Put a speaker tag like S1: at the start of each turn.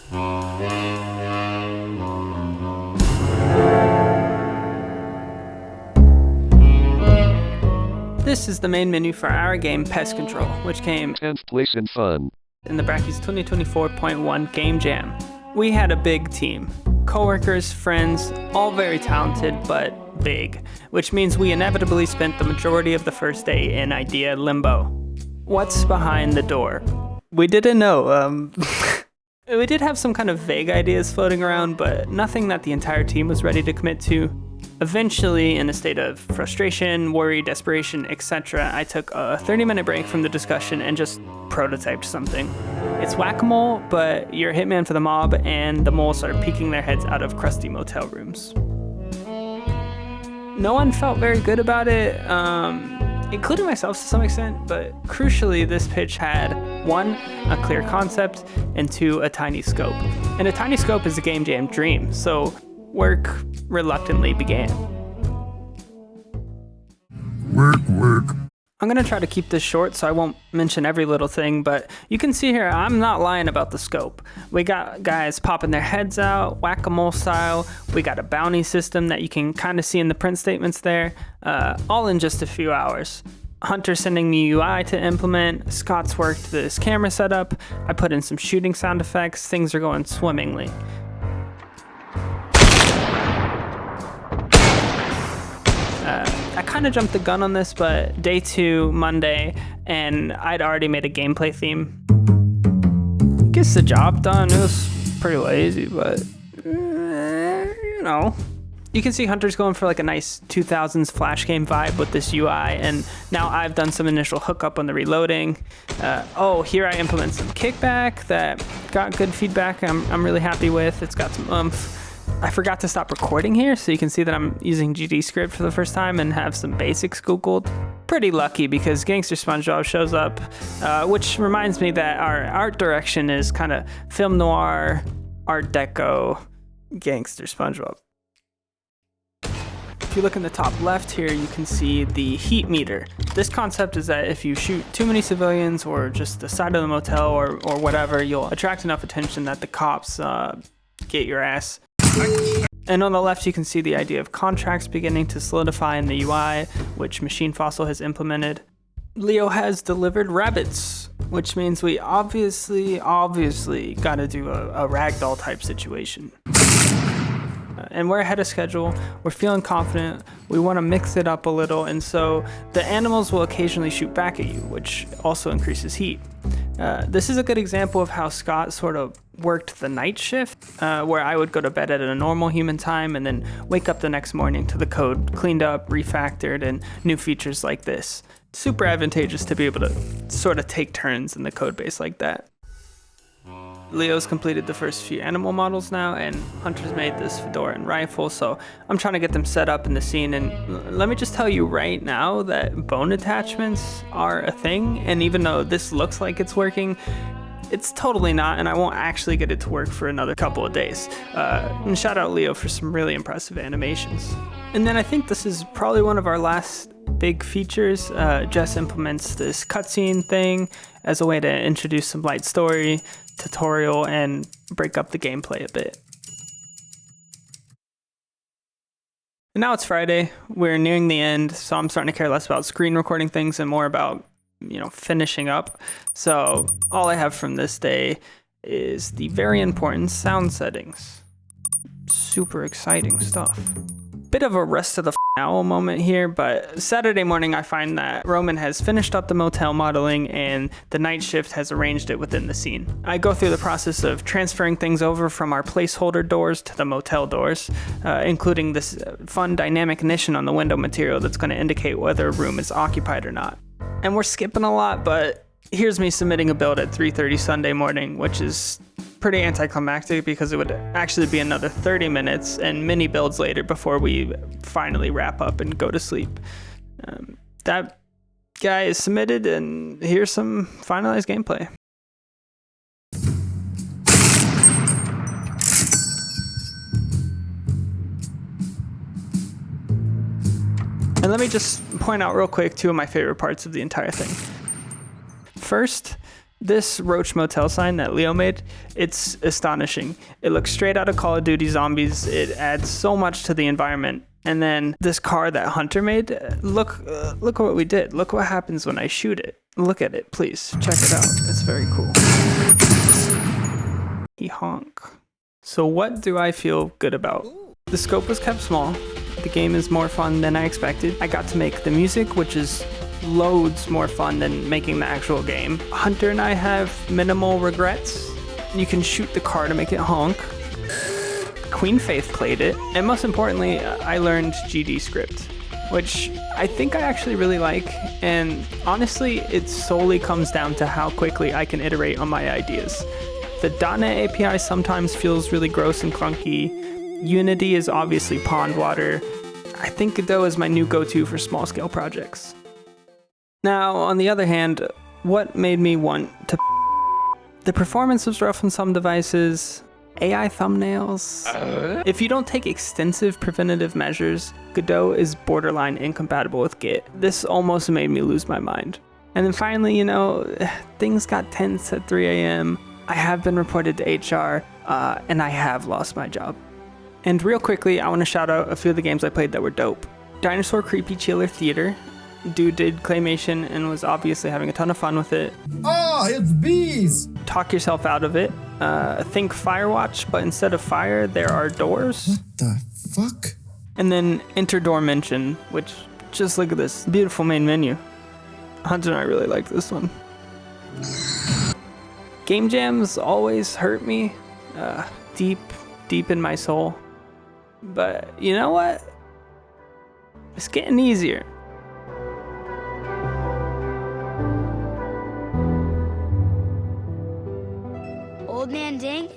S1: This is the main menu for our game, Pest Control, which came
S2: 10th place in fun
S1: in the Brackeys 2024.1 Game Jam. We had a big team. Coworkers, friends, all very talented, but big, which means we inevitably spent the majority of the first day in idea limbo. What's behind the door? We didn't know. We did have some kind of vague ideas floating around, but nothing that the entire team was ready to commit to. Eventually, in a state of frustration, worry, desperation, etc., I took a 30-minute break from the discussion and just prototyped something. It's whack-a-mole, but you're a hitman for the mob, and the moles are peeking their heads out of crusty motel rooms. No one felt very good about it, including myself to some extent, but crucially, this pitch had 1, a clear concept, and 2, a tiny scope. And a tiny scope is a game jam dream, so work reluctantly began.
S3: Work.
S1: I'm gonna try to keep this short, so I won't mention every little thing, but you can see here, I'm not lying about the scope. We got guys popping their heads out, whack-a-mole style. We got a bounty system that you can kind of see in the print statements there, all in just a few hours. Hunter sending me UI to implement, Scott's worked this camera setup, I put in some shooting sound effects, things are going swimmingly. I kind of jumped the gun on this, but day 2, Monday, and I'd already made a gameplay theme. Gets the job done. It was pretty lazy, but you know. You can see Hunter's going for like a nice 2000s flash game vibe with this UI, and now I've done some initial hookup on the reloading. Here I implement some kickback that got good feedback I'm really happy with. It's got some oomph. I forgot to stop recording here, so you can see that I'm using GDScript for the first time and have some basics googled. Pretty lucky because Gangster SpongeBob shows up, which reminds me that our art direction is kind of film noir, art deco, Gangster SpongeBob. If you look in the top left here, you can see the heat meter. This concept is that if you shoot too many civilians or just the side of the motel or whatever, you'll attract enough attention that the cops get your ass. And on the left, you can see the idea of contracts beginning to solidify in the UI, which Machine Fossil has implemented. Leo has delivered rabbits, which means we obviously gotta do a ragdoll type situation. And we're ahead of schedule, we're feeling confident, we want to mix it up a little, and so the animals will occasionally shoot back at you, which also increases heat. This is a good example of how Scott sort of worked the night shift, where I would go to bed at a normal human time and then wake up the next morning to the code cleaned up, refactored, and new features like this. Super advantageous to be able to sort of take turns in the code base like that. Leo's completed the first few animal models now, and Hunter's made this fedora and rifle, so I'm trying to get them set up in the scene. And let me just tell you right now that bone attachments are a thing, and even though this looks like it's working, it's totally not, and I won't actually get it to work for another couple of days. And shout out Leo for some really impressive animations. And then I think this is probably one of our last big features. Jess implements this cutscene thing as a way to introduce some light story, tutorial, and break up the gameplay a bit. And now it's Friday, we're nearing the end, so I'm starting to care less about screen recording things and more about, finishing up. So all I have from this day is the very important sound settings. Super exciting stuff. Bit of a rest of the owl moment here, but Saturday morning I find that Roman has finished up the motel modeling and the night shift has arranged it within the scene. I go through the process of transferring things over from our placeholder doors to the motel doors, including this fun dynamic ignition on the window material that's going to indicate whether a room is occupied or not. And we're skipping a lot, but here's me submitting a build at 3:30 Sunday morning, which is pretty anticlimactic because it would actually be another 30 minutes and mini builds later before we finally wrap up and go to sleep. That guy is submitted, and here's some finalized gameplay. And let me just point out real quick 2 of my favorite parts of the entire thing. First, This Roach Motel sign that Leo made, it's astonishing. It looks straight out of Call of Duty Zombies. It adds so much to the environment. And then this car that Hunter made, look what we did. Look what happens when I shoot it. Look at it, please. Check it out. It's very cool. He honk. So what do I feel good about? The scope was kept small. The game is more fun than I expected. I got to make the music, which is loads more fun than making the actual game. Hunter and I have minimal regrets. You can shoot the car to make it honk. Queen Faith played it. And most importantly, I learned GD script, which I think I actually really like. And honestly, it solely comes down to how quickly I can iterate on my ideas. The .NET API sometimes feels really gross and clunky. Unity is obviously pond water. I think Godot is my new go-to for small-scale projects. Now, on the other hand, what made me want to the performance was rough on some devices, AI thumbnails. If you don't take extensive preventative measures, Godot is borderline incompatible with Git. This almost made me lose my mind. And then finally, things got tense at 3 a.m. I have been reported to HR, and I have lost my job. And real quickly, I want to shout out a few of the games I played that were dope. Dinosaur Creepy Chiller Theater. Dude did claymation and was obviously having a ton of fun with it.
S2: Oh, it's bees!
S1: Talk yourself out of it. Think Firewatch, but instead of fire, there are doors.
S2: What the fuck?
S1: And then Enter Door Mention, which, just look at this beautiful main menu. Hunter and I really like this one. Game jams always hurt me, deep in my soul. But you know what? It's getting easier.
S4: Old Man Ding?